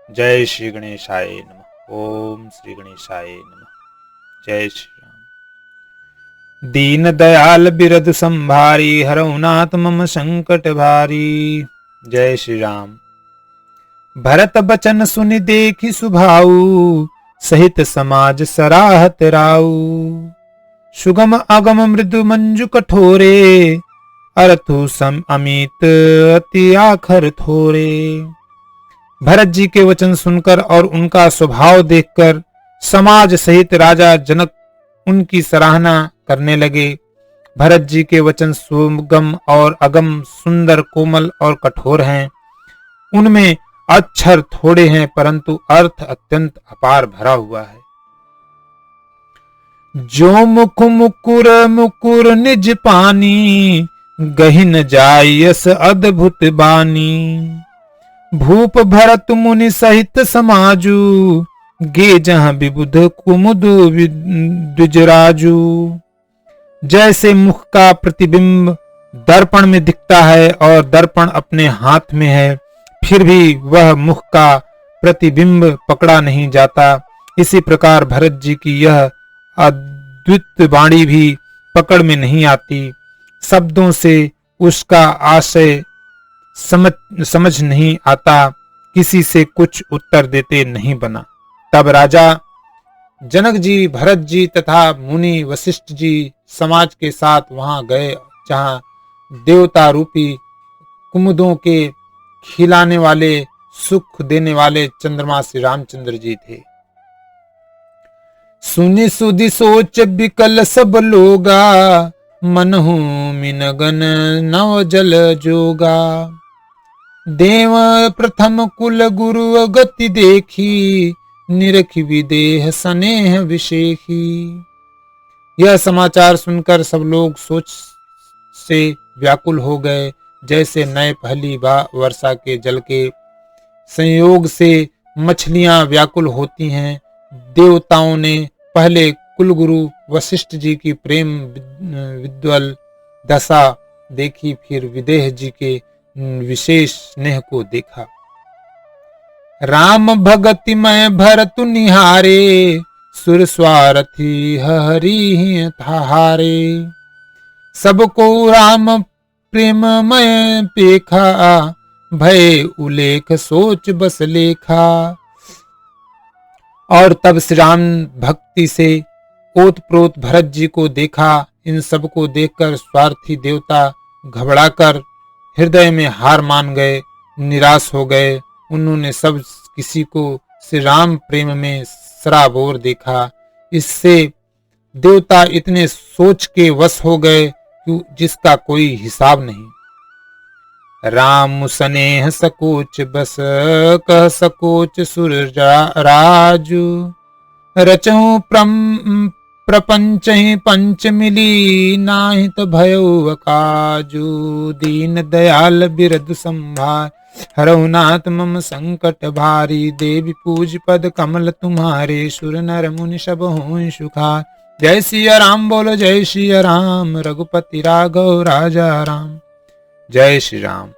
जय श्री गणेशाय नमः। ओम श्री गणेशाय नमः। जय श्री राम। दीन दयाल बिरद संभारी, हरऊ नाथ मम संकट भारी। जय श्री राम। भरत बचन सुनि देखि सुभाऊ, सहित समाज सराहत राऊ। सुगम अगम मृदु मंजु कठोरे, अरथु सम अमित अति आखर थोरे। भरत जी के वचन सुनकर और उनका स्वभाव देखकर समाज सहित राजा जनक उनकी सराहना करने लगे। भरत जी के वचन सुगम और अगम, सुंदर, कोमल और कठोर हैं। उनमें अक्षर थोड़े हैं परंतु अर्थ अत्यंत अपार भरा हुआ है। जो मुख मुकुर मुकुर निज पानी, गहिन जायस अद्भुत बानी। भूप भरत मुनि सहित समाजू, गे जहां विबुध कुमुद द्विजराजू। जैसे मुख का प्रतिबिंब दर्पण में दिखता है और दर्पण अपने हाथ में है, फिर भी वह मुख का प्रतिबिंब पकड़ा नहीं जाता, इसी प्रकार भरत जी की यह अद्वित वाणी भी पकड़ में नहीं आती। शब्दों से उसका आशय समझ नहीं आता, किसी से कुछ उत्तर देते नहीं बना। तब राजा जनक जी, भरत जी तथा मुनि वशिष्ठ जी समाज के साथ वहां गए जहां देवता रूपी कुमुदों के खिलाने वाले, सुख देने वाले चंद्रमा श्री रामचंद्र जी थे। सुनि सुधि सोच बिकल सब लोगा, मनहु मिनगन नव जल जोगा। देव प्रथम कुल गुरु गति देखी, निरखि विदेह स्नेह विशेखी। यह समाचार सुनकर सब लोग सोच से व्याकुल हो गए, जैसे नए पहली वर्षा के जल के संयोग से मछलियां व्याकुल होती हैं। देवताओं ने पहले कुलगुरु वशिष्ठ जी की प्रेम विद्वल दशा देखी, फिर विदेह जी के विशेष स्नेह को देखा। राम भगति में भरत निहारे, सुर स्वारथी हरि हारे। सबको राम प्रेम में पेखा, भय उलेख सोच बस लेखा। और तब श्री राम भक्ति से ओतप्रोत भरत जी को देखा। इन सब को देखकर स्वार्थी देवता घबराकर हृदय में हार मान गए, निराश हो गए। उन्होंने सब किसी को श्री राम प्रेम में सराबोर देखा। इससे देवता इतने सोच के वश हो गए कि जिसका कोई हिसाब नहीं। राम स्नेह सकोच बस, कह सकोच सुर राजू। रचहु प्रपंच पंच मिली, नाहित भयो काजू। दीन दयाल बिरद संभार, हरऊ नाथ मम संकट भारी। देवी पूज पद कमल तुम्हारे, सुर नर मुनि सब हों सुखार। जय सिया राम बोलो जय सिया राम, रघुपति राघव राजा राम। जय श्री राम।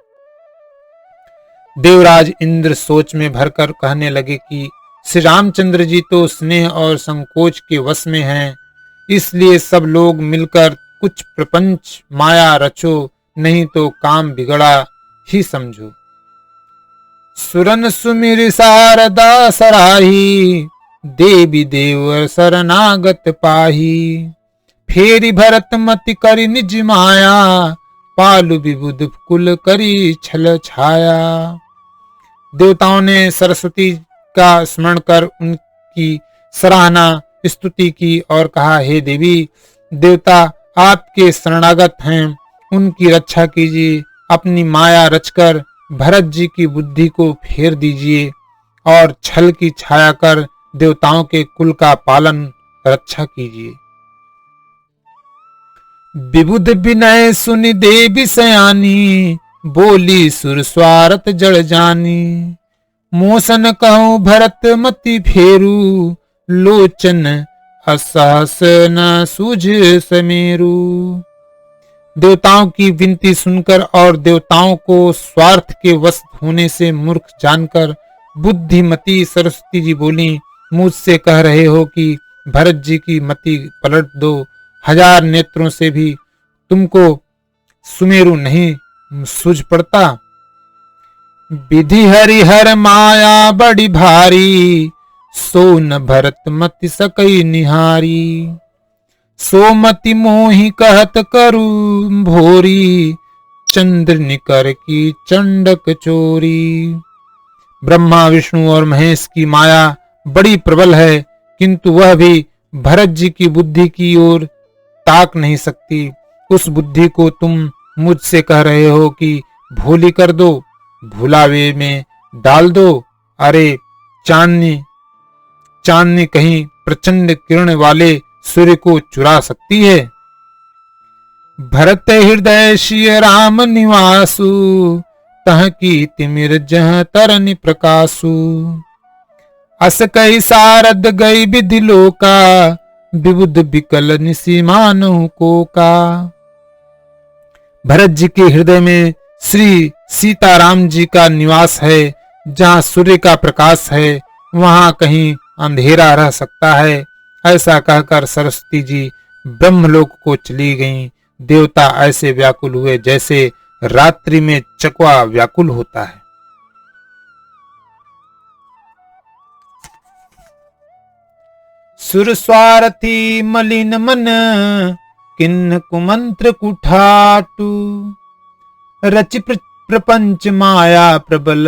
देवराज इंद्र सोच में भरकर कहने लगे कि श्री रामचंद्र जी तो स्नेह और संकोच के वश में हैं, इसलिए सब लोग मिलकर कुछ प्रपंच माया रचो, नहीं तो काम बिगड़ा ही समझो। सुरन सुमिर शारदा सराही, देवी देव शरणागत पाही। फेरी भरत मति करि निज माया, पालु विबुध कुल करी छल छाया। देवताओं ने सरस्वती का स्मरण कर उनकी सराहना स्तुति की और कहा, हे देवी, देवता आपके शरणागत हैं, उनकी रक्षा कीजिए। अपनी माया रचकर भरत जी की बुद्धि को फेर दीजिए और छल की छाया कर देवताओं के कुल का पालन रक्षा कीजिए। विबुध विनय सुनि देवी सयानी, बोली सुर स्वारथ जड़ जानी। मोसन कहूं भरत मति फेरू, लोचन असहस न सूझ समेरू। देवताओं की विनती सुनकर और देवताओं को स्वार्थ के वश होने से मूर्ख जानकर बुद्धिमती सरस्वती जी बोली, मुझसे कह रहे हो कि भरत जी की मति पलट दो। 1000 नेत्रों से भी तुमको सुमेरु नहीं सूझ पड़ता। विधि हरिहर माया बड़ी भारी, सो न भरत मति सकई निहारी। सोमति मोहि कहत करु भोरी, चंद्र निकर की चंडक चोरी। ब्रह्मा विष्णु और महेश की माया बड़ी प्रबल है, किंतु वह भी भरत जी की बुद्धि की ओर ताक नहीं सकती। उस बुद्धि को तुम मुझसे कह रहे हो कि भोली कर दो, भुलावे में डाल दो। अरे चांदनी चांदनी कहीं प्रचंड किरण वाले सूर्य को चुरा सकती है। भरत हृदय श्री राम निवासु, तह की तिमिर जह तरनि प्रकाशु। अस कई सारद गई विधि लोका, विबुध विकल निसीमानु को का। भरत जी के हृदय में श्री सीताराम जी का निवास है। जहाँ सूर्य का प्रकाश है वहां कहीं अंधेरा रह सकता है। ऐसा कहकर सरस्वती जी ब्रह्मलोक को चली गईं। देवता ऐसे व्याकुल हुए जैसे रात्रि में चकवा व्याकुल होता है। सुर स्वार्थी मलिन मन, किन्न कुमंत्र कुठाटू। रचि प्रपंच माया प्रबल,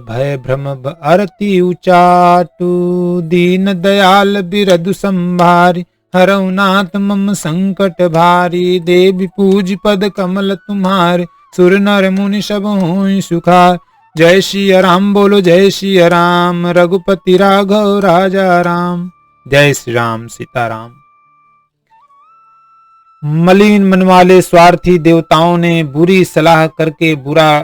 भय भ्रम अरति उचाटू। दीन दयाल बिरदु संभारी, हरऊ नाथ मम संकट भारी। देवी पूज पद कमल तुम्हारे, सुर नर मुनि सब होई सुखार। जय श्री राम बोलो जय श्री राम, रघुपति राघव राजा राम। जय श्री राम सीताराम। मलिन मन वाले स्वार्थी देवताओं ने बुरी सलाह करके बुरा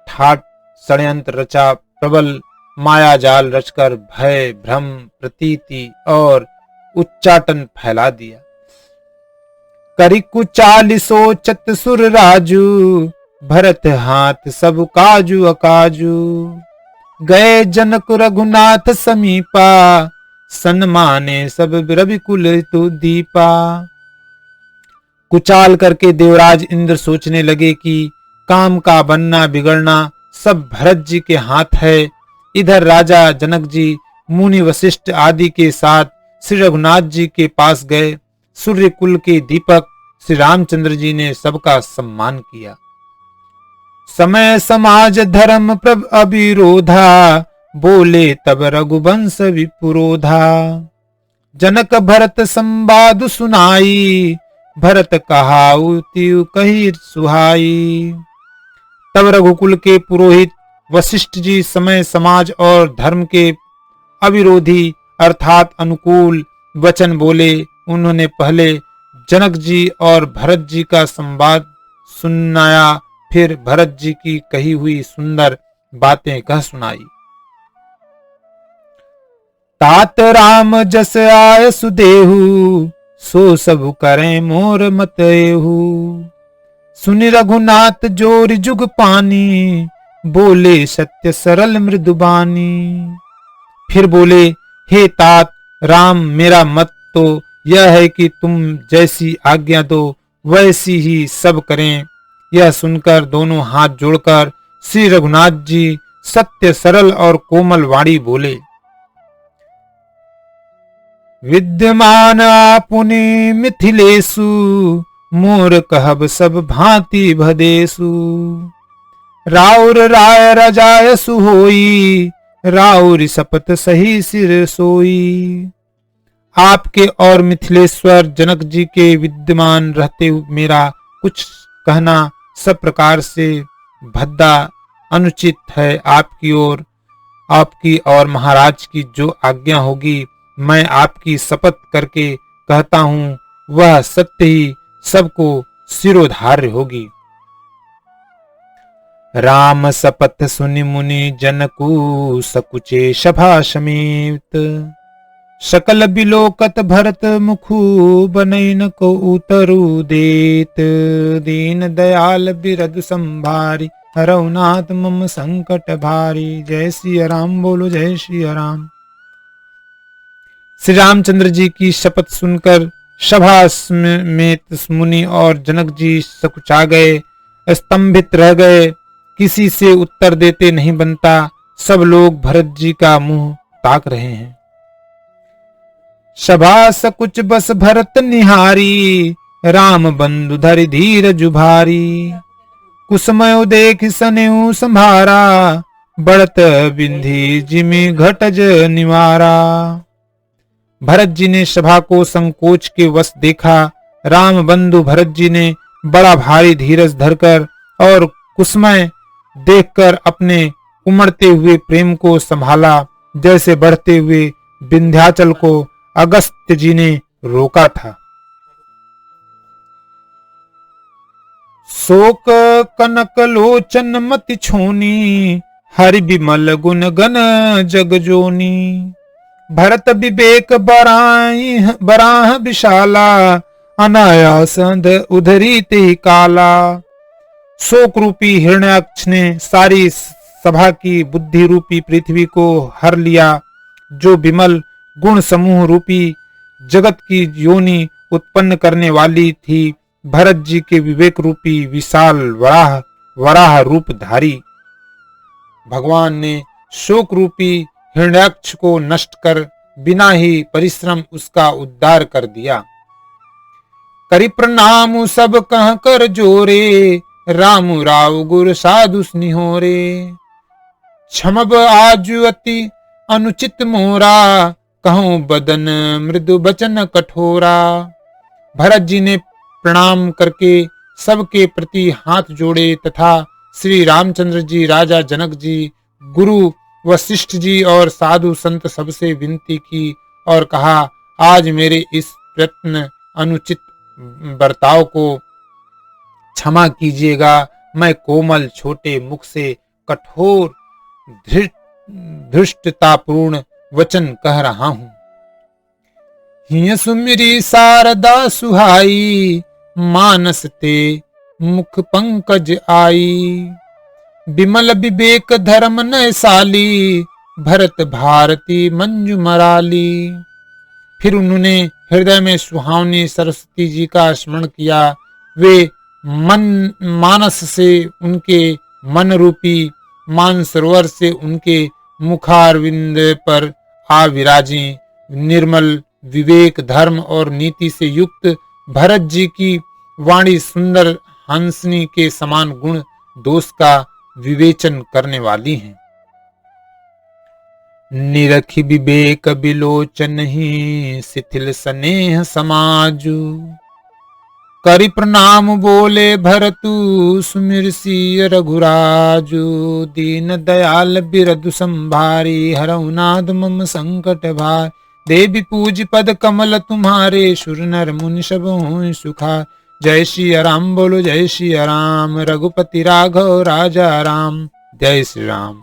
ठाट षड्यंत्र रचा, प्रबल माया जाल रचकर भय भ्रम प्रतीति और उच्चाटन फैला दिया। करिकु 40 चतुर राजू, भरत हाथ सब काजू अकाजू। गए जनक रघुनाथ समीपा, सन्माने सब रविकुल तु दीपा। कुचाल करके देवराज इंद्र सोचने लगे कि काम का बनना बिगड़ना सब भरत जी के हाथ है। इधर राजा जनक जी मुनि वशिष्ठ आदि के साथ श्री रघुनाथ जी के पास गए। सूर्य कुल के दीपक श्री रामचंद्र जी ने सबका सम्मान किया। समय समाज धर्म प्रभ अविरोधा, बोले तब रघुवंश विपुरोधा। जनक भरत संवाद सुनाई, भरत कहाऊ त्यू कही सुहाई। तब रघुकुल के पुरोहित वशिष्ठ जी समय समाज और धर्म के अविरोधी अर्थात अनुकूल वचन बोले। उन्होंने पहले जनक जी और भरत जी का संवाद सुनाया, फिर भरत जी की कही हुई सुंदर बातें कह सुनाई। तात राम जस आय सुदेहु, सो सब करें मोर मत एहू। सुनि रघुनाथ जोर जुग पानी, बोले सत्य सरल मृदुबानी। फिर बोले, हे तात राम, मेरा मत तो यह है कि तुम जैसी आज्ञा दो वैसी ही सब करें। यह सुनकर दोनों हाथ जोड़कर श्री रघुनाथ जी सत्य सरल और कोमल वाणी बोले। विद्यमान आपुनि मिथिलेषु, मोर कहब सब भांति भदेषु। राउर राय रजायसु होई, राउर शपथ सही सिर सोई। आपके और मिथिलेश्वर जनक जी के विद्यमान रहते मेरा कुछ कहना सब प्रकार से भद्दा अनुचित है। आपकी और महाराज की जो आज्ञा होगी, मैं आपकी शपथ करके कहता हूँ, वह सत्य ही सबको सिरोधार्य होगी। राम शपथ सुनि मुनि जनकु, सकुचे सभा समेत। सकल बिलोकत भरत मुखु, बनैन को उतरु देत। दीन दयाल बिरदु संभारी, हरऊ नाथ मम संकट भारी। जय श्री राम, बोलो जय श्री राम। श्री रामचंद्र जी की शपथ सुनकर सभा में मुनि और जनक जी सकुचा गए, स्तंभित रह गए। किसी से उत्तर देते नहीं बनता। सब लोग भरत जी का मुंह ताक रहे हैं। सभा सकुच बस भरत निहारी, राम बंधु धरि धीर जुभारी। कुसमय देख सनेऊ संभारा, बढ़त बिंधी जिमि घटज निवारा। भरत जी ने सभा को संकोच के वश देखा। राम बंधु भरत जी ने बड़ा भारी धीरज धरकर और कुसमय देखकर अपने उमड़ते हुए प्रेम को संभाला, जैसे बढ़ते हुए विंध्याचल को अगस्त्य जी ने रोका था। शोक कनक लोचन मति छोनी, हरि बिमल गुण गण जग जोनी। भरत विवेक बराह विशाला, अनायास उधरी ते काला। शोक रूपी हिरण्याक्ष ने सारी सभा की बुद्धि रूपी पृथ्वी को हर लिया, जो विमल गुण समूह रूपी जगत की योनि उत्पन्न करने वाली थी। भरत जी के विवेक रूपी विशाल वराह रूपधारी भगवान ने शोक रूपी हिरण्याक्ष को नष्ट कर बिना ही परिश्रम उसका उद्धार कर दिया। करि प्रणाम सब कह कर जोरे, राम राव गुर साधु स्निहोरे। क्षमब आज अति अनुचित मोरा, कहूं बदन मृदु बचन कठोरा। भरत जी ने प्रणाम करके सबके प्रति हाथ जोड़े तथा श्री रामचंद्र जी, राजा जनक जी, गुरु वशिष्ठ जी और साधु संत सबसे विनती की और कहा, आज मेरे इस प्रयत्न अनुचित बर्ताव को क्षमा कीजिएगा। मैं कोमल छोटे मुख से कठोर धृष्टतापूर्ण वचन कह रहा हूं। हिय सुमिरी शारदा सुहाई, मानस ते मुख पंकज आई। विमल विवेक धर्म नयसाली, भरत भारती मंजू मराली। फिर उन्होंने हृदय में सुहावनी सरस्वती जी का स्मरण किया। वे मानस से उनके मन रूपी मानसरोवर से उनके मुखारविंद पर आ विराजी। निर्मल विवेक धर्म और नीति से युक्त भरत जी की वाणी सुंदर हंसनी के समान गुण दोष का विवेचन करने वाली है। निरखि विवेक बिलोचन ही, शिथिल स्नेह समाजु। करि प्रणाम बोले भरतु, सुमिर सिय रघुराजु। दीन दयाल बिरदु संभारी, हरऊ नाथ मम संकट भार। देवी पूज पद कमल तुम्हारे, सुर नर मुनि सब हों सुखार। जय श्री राम, बोलो जय श्री राम। रघुपति राघव राजा राम, जय श्री राम।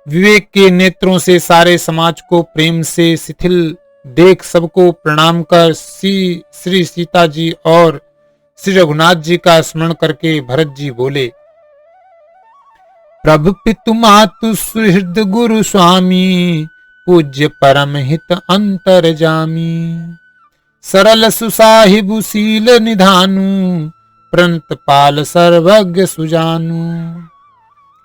विवेक के नेत्रों से सारे समाज को प्रेम से शिथिल देख सबको प्रणाम कर श्री सीता जी और श्री रघुनाथ जी का स्मरण करके भरत जी बोले, प्रभु पितु मातु सुहृद गुरु स्वामी। पूज्य परम हित अंतर जामी। सरल सुसाहिबु शील निधानु, प्रंत पाल सर्वज्ञ सुजानु।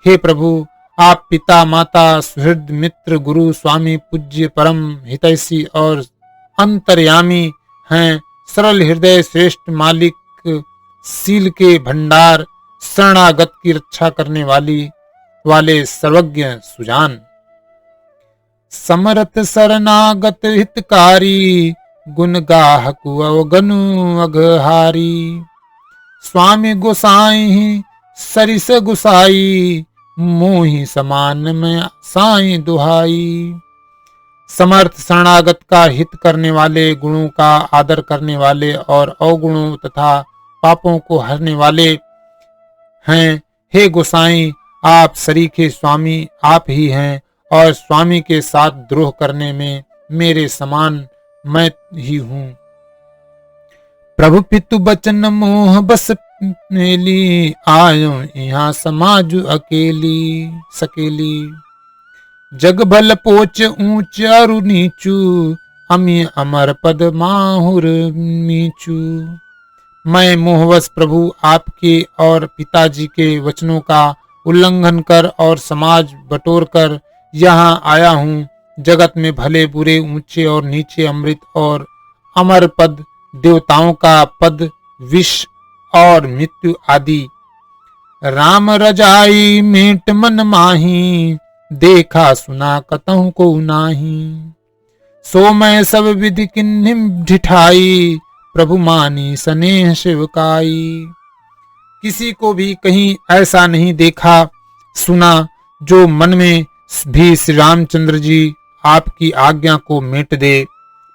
हे प्रभु, आप पिता माता सुहृद मित्र गुरु स्वामी पूज्य परम हितैषी और अंतर्यामी हैं। सरल हृदय श्रेष्ठ मालिक, शील के भंडार, शरणागत की रक्षा करने वाले सर्वज्ञ सुजान। समरथ शरणागत हितकारी, गुण गाहकु अवगनु अघहारी। स्वामी गोसाई सरिस गोसाई, मोहि समान में साई दुहाई। समर्थ शरणागत का हित करने वाले, गुणों का आदर करने वाले और अवगुणों तथा पापों को हरने वाले हैं। हे गोसाई, आप सरीखे स्वामी आप ही हैं और स्वामी के साथ द्रोह करने में मेरे समान मैं ही हूँ। प्रभु पितु बचन मोह बस मेली, आयो यहाँ समाज अकेली सकेली। जग भल पोच ऊंच अरु नीचू, अमी अमर पद माहुर मीचू। मैं मोहवश प्रभु आपके और पिताजी के वचनों का उल्लंघन कर और समाज बटोर कर यहाँ आया हूँ। जगत में भले बुरे, ऊंचे और नीचे, अमृत और अमर पद, देवताओं का पद, विष और मृत्यु आदि। राम रजाई मेट मन माही, देखा सुना कतहु को नाही। सो मैं सब विधि किन्हिम ढिठाई, प्रभु मानी स्नेह शिवकाई। किसी को भी कहीं ऐसा नहीं देखा सुना जो मन में भी श्री रामचंद्र जी आपकी आज्ञा को मेट दे।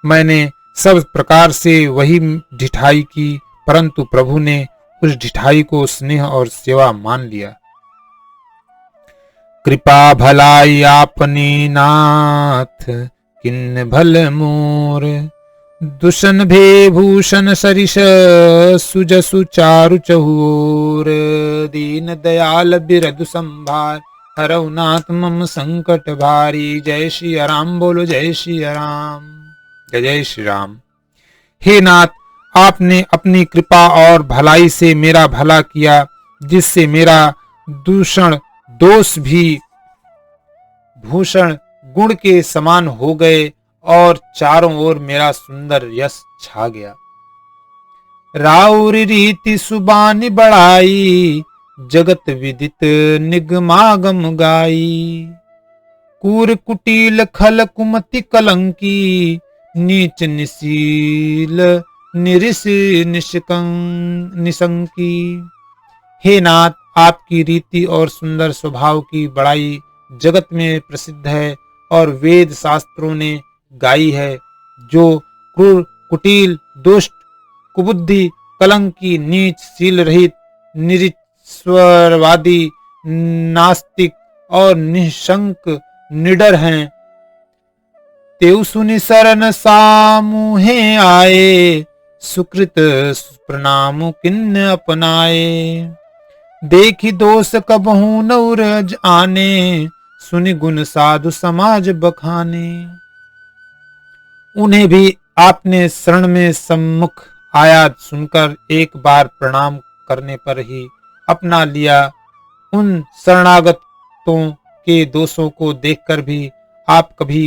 मैंने सब प्रकार से वही ढिठाई की, परंतु प्रभु ने उस ढिठाई को स्नेह और सेवा मान लिया। कृपा भलाई आपनी नाथ, किन्न भल मोर। दुषन भे भूषण सरिस, सुजसु चारु चहुर। दीन दयाल बिरदु संभार, हरऊ नाथ मम संकट भारी। जय श्री राम बोलो, जय श्री राम, जय जय श्री राम। हे नाथ, आपने अपनी कृपा और भलाई से मेरा भला किया, जिससे मेरा दूषण दोष भी भूषण गुण के समान हो गए और चारों ओर मेरा सुंदर यश छा गया। राउर रीति सुबानी बढ़ाई, जगत विदित निगमागम गाई। कूर कुटिल खल कुमति कलंकी, नीच निशील निरिस निशंकी। हे नाथ, आपकी रीति और सुंदर स्वभाव की बड़ाई जगत में प्रसिद्ध है और वेद शास्त्रों ने गाई है। जो क्रूर, कुटिल, दुष्ट, कुबुद्धि, कलंकी, नीच, शील रहित, निरीश्वरवादी, नास्तिक और निशंक निडर हैं, तेउ सुनि शरण सामुहे आए। सुकृत प्रणाम किन्न अपनाए, देखी दोष कबहू नौरज आने। सुनि गुण साधु समाज बखाने। उन्हें भी आपने शरण में सम्मुख आया सुनकर एक बार प्रणाम करने पर ही अपना लिया। उन शरणागतों के दोषों को देखकर भी आप कभी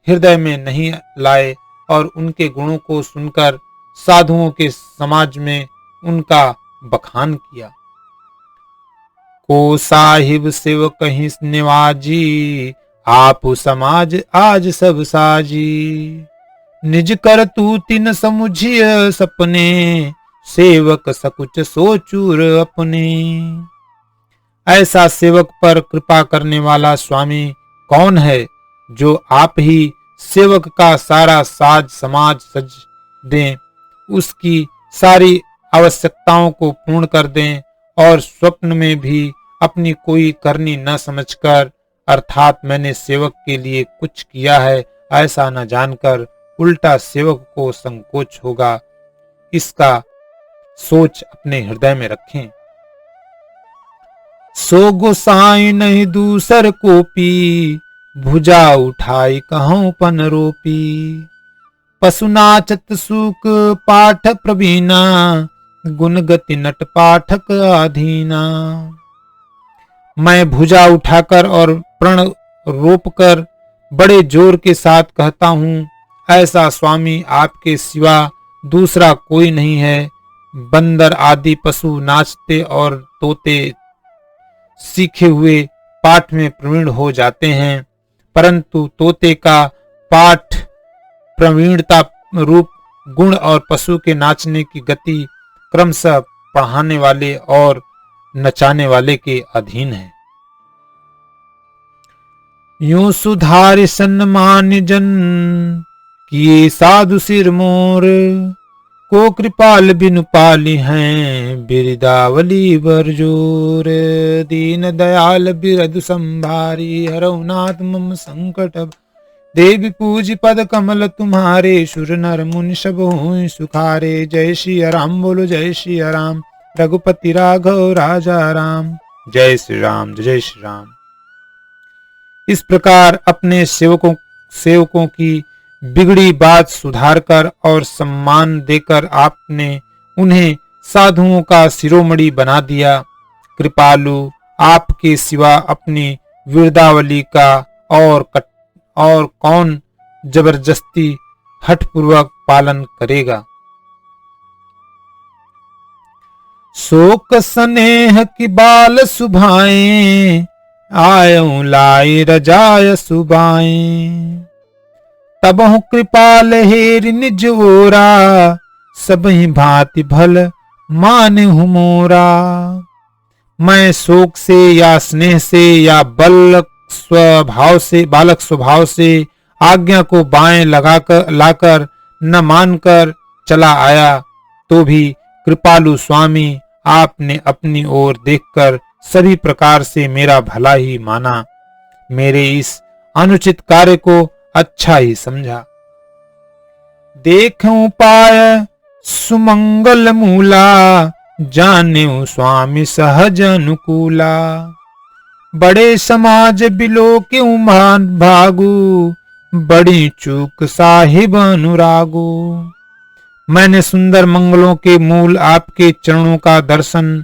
हृदय में नहीं लाए और उनके गुणों को सुनकर साधुओं के समाज में उनका बखान किया। को साहिब शिव कहीं निवाजी, आप समाज आज सब साजी। निज कर तू तिन समुझिय सपने, सेवक सकुच सोचूर अपने। ऐसा सेवक पर कृपा करने वाला स्वामी कौन है, जो आप ही सेवक का सारा साज समाज सज दें, उसकी सारी आवश्यकताओं को पूर्ण कर दें और स्वप्न में भी अपनी कोई करनी न समझकर, अर्थात मैंने सेवक के लिए कुछ किया है ऐसा न जानकर, उल्टा सेवक को संकोच होगा, इसका सोच अपने हृदय में रखें। सो गोसाई नहीं दूसर कोपी, भुजा उठाई कहूं पन रोपी। पशु नाचत सूक पाठ प्रवीणा, गुण गति नट पाठक अधीना। मैं भुजा उठाकर और प्रण रोपकर बड़े जोर के साथ कहता हूँ, ऐसा स्वामी आपके सिवा दूसरा कोई नहीं है। बंदर आदि पशु नाचते और तोते सीखे हुए पाठ में प्रवीण हो जाते हैं, परंतु तोते का पाठ प्रवीणता रूप गुण और पशु के नाचने की गति क्रमशः पढ़ाने वाले और नचाने वाले के अधीन है। यूं सुधार सन्मान जन, किए साधु सिर मोर। को कृपाल बिनु पाली हैं, बिरदावली बरजोर। दीन दयाल बिरदु संभारी, हरऊ नाथ मम संकट। देवी पूज पद कमल तुम्हारे, सुर नर मुनि सब हुई सुखारे। जय श्री राम बोलो, जय श्री राम, रघुपति राघव राजा राम। जय श्री राम, जय श्री राम। इस प्रकार अपने सेवकों की बिगड़ी बात सुधारकर और सम्मान देकर आपने उन्हें साधुओं का शिरोमणि बना दिया। कृपालु आपके सिवा अपनी वीरदावली का और कौन जबरदस्ती हठपूर्वक पालन करेगा। शोक स्नेह की बाल सुभाएं, आयऊं लाई रजाय सुबाएं। तबहु कृपाल हेरि निज ओरा, सबहि भांति भल मानहु मोरा। मैं शोक से या स्नेह से या बालक स्वभाव से आज्ञा को बाएं लाकर न मानकर चला आया, तो भी कृपालु स्वामी आपने अपनी ओर देखकर सभी प्रकार से मेरा भला ही माना, मेरे इस अनुचित कार्य को अच्छा ही समझा। देखूं पाय सुमंगल मूला, जानेऊ स्वामी सहज अनुकूला। बड़े समाज बिलो क्यों मान भागू, बड़ी चूक साहिब अनुरागू। मैंने सुंदर मंगलों के मूल आपके चरणों का दर्शन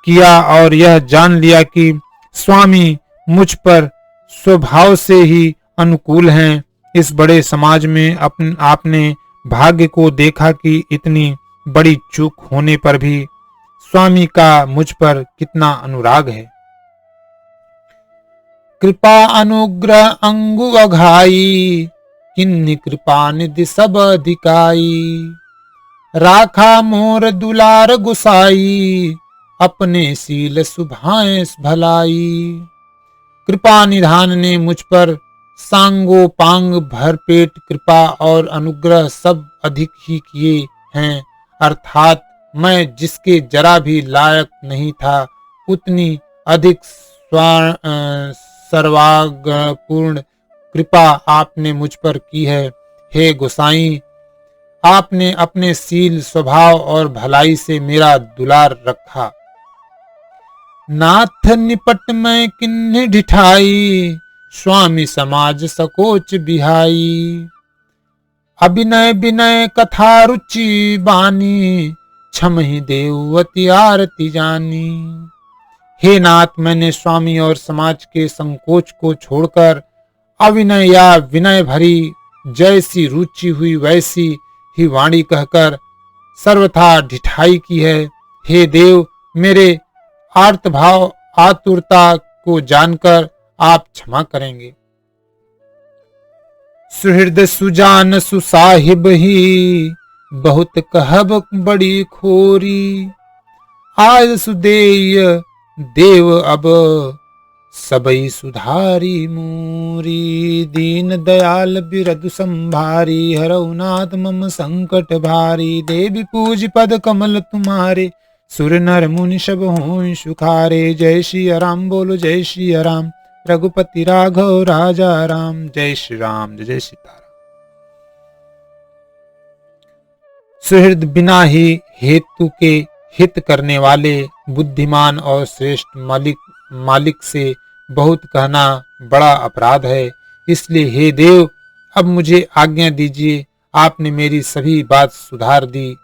किया और यह जान लिया कि स्वामी मुझ पर स्वभाव से ही अनुकूल हैं। इस बड़े समाज में आपने भाग्य को देखा कि इतनी बड़ी चूक होने पर भी स्वामी का मुझ पर कितना अनुराग है। कृपा अनुग्रह अंगु अघाई, किन्नी कृपा निधि सब अधिकाई। राखा मोर दुलार गुसाई, अपने सील सुभाएं भलाई। कृपा निधान ने मुझ पर सांगो पांग भरपेट कृपा और अनुग्रह सब अधिक ही किए हैं, अर्थात मैं जिसके जरा भी लायक नहीं था उतनी अधिक सर्वांगपूर्ण कृपा आपने मुझ पर की है। हे गोसाई, आपने अपने सील स्वभाव और भलाई से मेरा दुलार रखा। नाथ निपट में किन्हीं ढिठाई, स्वामी समाज सकोच बिहाई। अभिनय विनय कथा रुचि बानी, क्षमहि देववती आरती जानी। हे नाथ, मैंने स्वामी और समाज के संकोच को छोड़कर अविनय या विनय भरी जैसी रुचि हुई वैसी ही वाणी कहकर सर्वथा ढिठाई की है। हे देव, मेरे आर्तभाव आतुरता को जानकर आप क्षमा करेंगे। सुहृद सुजान सुसाहिब ही, बहुत कहब बड़ी खोरी। आज सुदेय देव अब, सबई सुधारी मोरी। दीन दयाल बिरदु संभारी, हरऊ नाथ मम संकट भारी। देवी पूज पद कमल तुम्हारे, सुर नर मुनि सब हों सुखारे। जय श्री राम बोलो, जय श्री राम। रघुपति राघव राजा राम। जय श्री राम, जय सीताराम। सुहृद बिना ही हेतु के हित करने वाले बुद्धिमान और श्रेष्ठ मालिक से बहुत कहना बड़ा अपराध है। इसलिए हे देव, अब मुझे आज्ञा दीजिए। आपने मेरी सभी बात सुधार दी।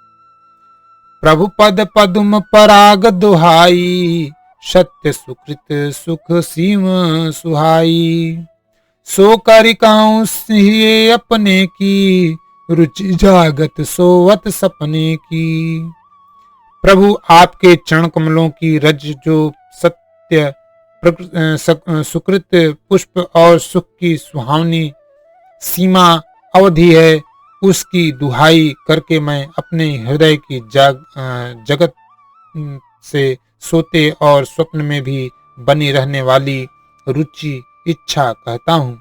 प्रभु पद पदुम पराग दुहाई, सत्य सुकृत सुख सीम सुहाई। सो करिकाऊं सिए अपने की, रुचि जागत सोवत सपने की। प्रभु, आपके चरण कमलों की रज जो सत्य सुकृत पुष्प और सुख की सुहावनी सीमा अवधि है, उसकी दुहाई करके मैं अपने हृदय की जगत से सोते और स्वप्न में भी बनी रहने वाली रुचि इच्छा कहता हूँ।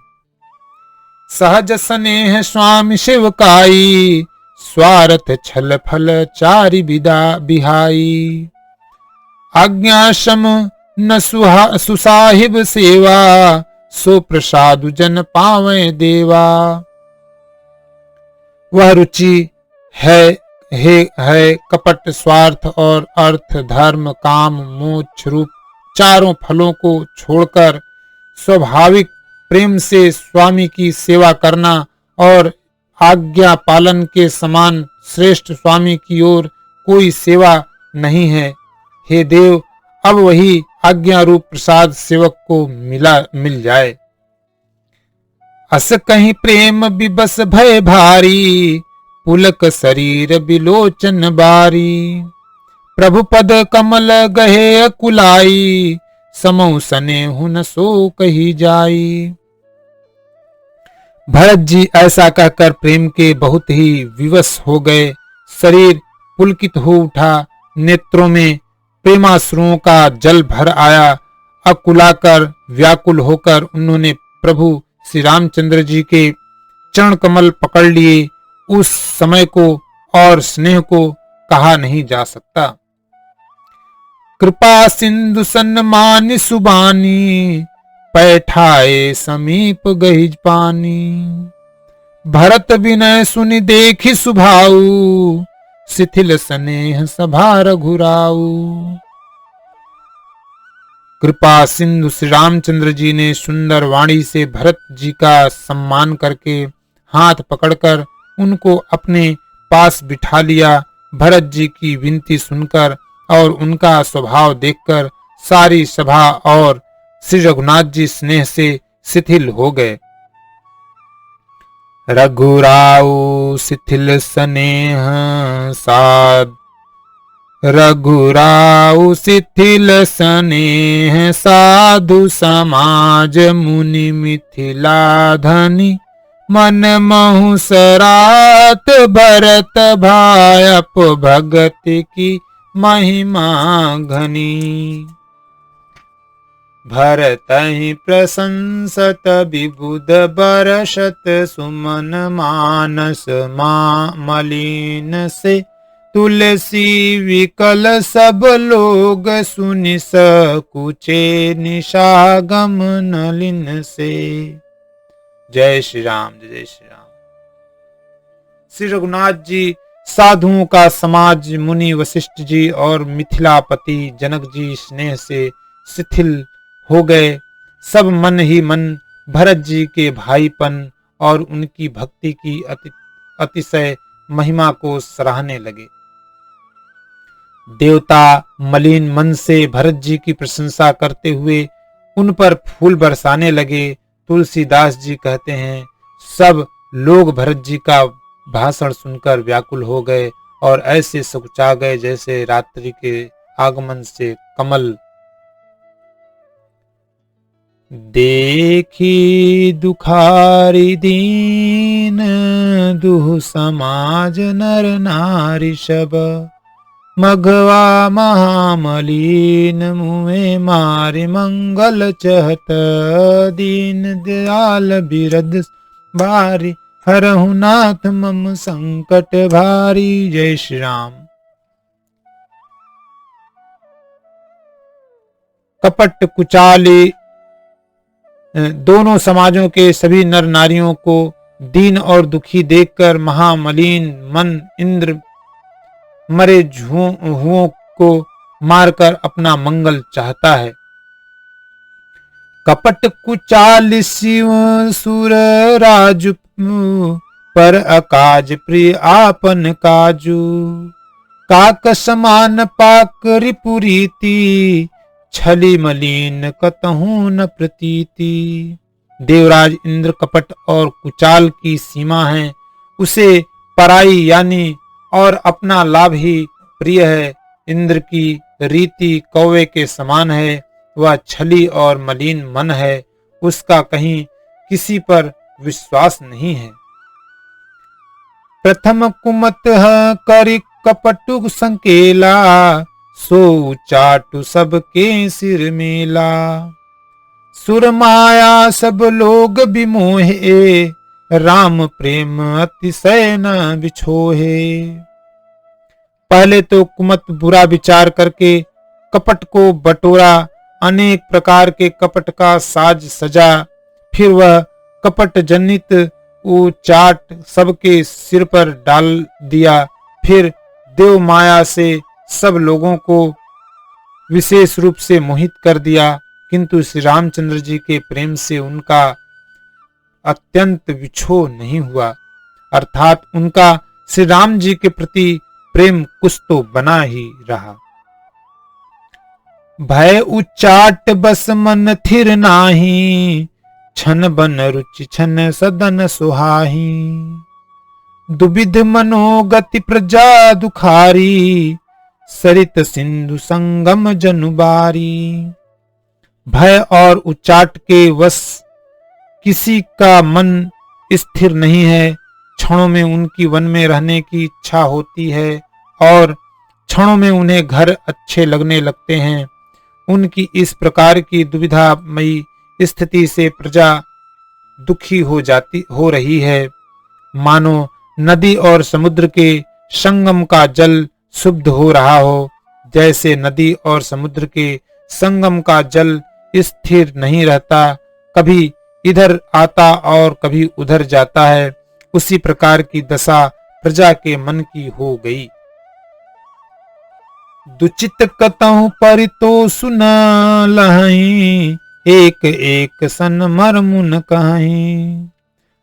सहज स्नेह स्वामी शिवकाई, स्वार्थ छल फल चारि विदा बिहाई। आज्ञा शम न सुसाहिब सेवा, सो प्रसाद जन पावे देवा। वह रुचि है है कपट, स्वार्थ और अर्थ, धर्म, काम, मोक्ष रूप चारों फलों को छोड़कर स्वाभाविक प्रेम से स्वामी की सेवा करना और आज्ञा पालन के समान श्रेष्ठ स्वामी की ओर कोई सेवा नहीं है। हे देव, अब वही आज्ञा रूप प्रसाद सेवक को मिल जाए। अस कहीं प्रेम विबस भय भारी, पुलक शरीर बिलोचन बारी। प्रभु पद कमल गहे अकुलाई, समौ सने हुन सो कही जाई। भरत जी ऐसा कहकर प्रेम के बहुत ही विवश हो गए। शरीर पुलकित हो उठा, नेत्रों में प्रेमाश्रुओं का जल भर आया। अकुलाकर व्याकुल होकर उन्होंने प्रभु श्री रामचंद्र जी के चरण कमल पकड़ लिए। उस समय को और स्नेह को कहा नहीं जा सकता। कृपा सिंधु सन्मानि सुबानी, पैठाए समीप गहिज पानी। भरत विनय सुनि देखि सुभाऊ, शिथिल स्नेह सभा रघुराऊ। कृपा सिंधु श्री रामचंद्र जी ने सुंदर वाणी से भरत जी का सम्मान करके हाथ पकड़कर उनको अपने पास बिठा लिया। भरत जी की विनती सुनकर और उनका स्वभाव देखकर सारी सभा और श्री रघुनाथ जी स्नेह से शिथिल हो गए। रघुराऊ शिथिल स्नेह साध, रघुराऊ शिथिल स्नेह साधु समाज। मुनि मिथिला धनी, मन महु सरात। भरत भायप भगति की महिमा घनी। भरत ही प्रशंसत विबुध बरसत। सुमन मानस मलिन से, तुलसी विकल सब लोग। सुनि सकुचे निशागम नलिन से। जय श्री राम, जय श्री राम। श्री रघुनाथ जी साधुओं का समाज, मुनि वशिष्ठ जी और मिथिलापति जनक जी स्नेह से शिथिल हो गए। सब मन ही मन भरत जी के भाईपन और उनकी भक्ति की अतिशय महिमा को सराहने लगे। देवता मलिन मन से भरत जी की प्रशंसा करते हुए उन पर फूल बरसाने लगे। तुलसीदास जी कहते हैं, सब लोग भरत जी का भाषण सुनकर व्याकुल हो गए और ऐसे सकुचा गए जैसे रात्रि के आगमन से कमल। देखी दुखारी दीन, दुह समाज नर नारी सब। मघवा महामलीन, मुँहे मारे मंगल चहत। दीन दयाल बिरद भारी, हरहु नाथ मम संकट भारी। जय श्री राम। कपट कुचाले दोनों समाजों के सभी नर नारियों को दीन और दुखी देखकर महामलिन मन इंद्र मरे हुओं को मारकर अपना मंगल चाहता है। कपट कुचाल शिव सुर राजु, पर अकाज प्रिय आपन काजू। काक समान पाक रिपुरीति, छली मलिन कतहु न प्रतीति। देवराज इंद्र कपट और कुचाल की सीमा है। उसे पराई यानी और अपना लाभ ही प्रिय है। इंद्र की रीति कौवे के समान है। वह छली और मलिन मन है। उसका कहीं किसी पर विश्वास नहीं है। प्रथम कुमत करि कपटु संकेला, सो चाटु सबके सिर मेला। सुर माया सब लोग विमोहे, राम प्रेम अतिशय न बिछोहे। पहले तो कुमत बुरा विचार करके कपट को बटोरा, अनेक प्रकार के कपट का साज सजा। फिर वह कपट जनित वो चाट सबके सिर पर डाल दिया। फिर देव माया से सब लोगों को विशेष रूप से मोहित कर दिया, किंतु श्री रामचंद्र जी के प्रेम से उनका अत्यंत विछोह नहीं हुआ, अर्थात उनका श्री राम जी के प्रति प्रेम कुछ तो बना ही रहा। भय उच्चाट बस मन थिर नाही, छन बन रुचि छन सदन सुहाही। दुविध मनोगति प्रजा दुखारी, सरित सिंधु संगम जनुबारी। भय और उच्चाट के वश किसी का मन स्थिर नहीं है, क्षणों में उनकी वन में रहने की इच्छा होती है और क्षणों में उन्हें घर अच्छे लगने लगते हैं। उनकी इस प्रकार की दुविधामयी स्थिति से प्रजा दुखी हो रही है, मानो नदी और समुद्र के संगम का जल शुद्ध हो रहा हो। जैसे नदी और समुद्र के संगम का जल स्थिर नहीं रहता, कभी इधर आता और कभी उधर जाता है, उसी प्रकार की दशा प्रजा के मन की हो गई। दुचित कतहु परितोषु न लहई, एक एक सन मरमुन कहीं।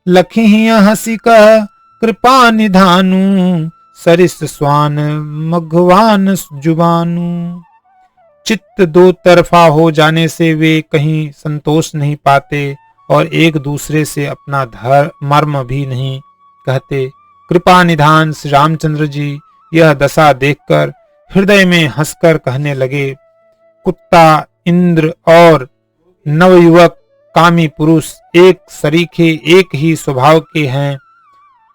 लखी हंसी कह कृपा निधानु, सरिस स्वान मघवान जुबानु। चित्त दो तरफा हो जाने से वे कहीं संतोष नहीं पाते और एक दूसरे से अपना मर्म भी नहीं कहते। कृपा निधान श्री रामचंद्र जी यह दशा देखकर हृदय में हंसकर कहने लगे, कुत्ता इंद्र और नवयुवक कामी पुरुष एक सरीखे एक ही स्वभाव के हैं।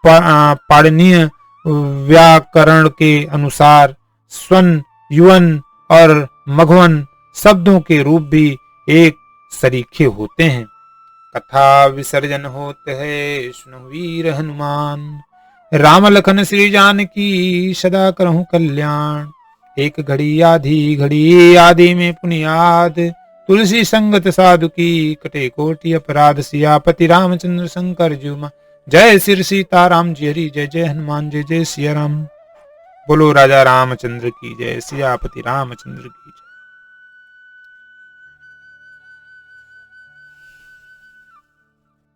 पाणिनीय व्याकरण के अनुसार स्वन, युवन और मघवन शब्दों के रूप भी एक सरीखे होते हैं। कथा विसर्जन होते है सुनो वीर हनुमान, राम लखन श्री जानकी सदा करहु कल्याण। एक घड़ी आधी में पुनियाद, तुलसी संगत साधु की कटे कोटि अपराध। सियापति रामचंद्र शंकर जुमा, जय श्री सीताराम जी हरि, जय जय हनुमान, जय जय सिया राम। बोलो राजा रामचंद्र की जय, सियापति रामचंद्र की।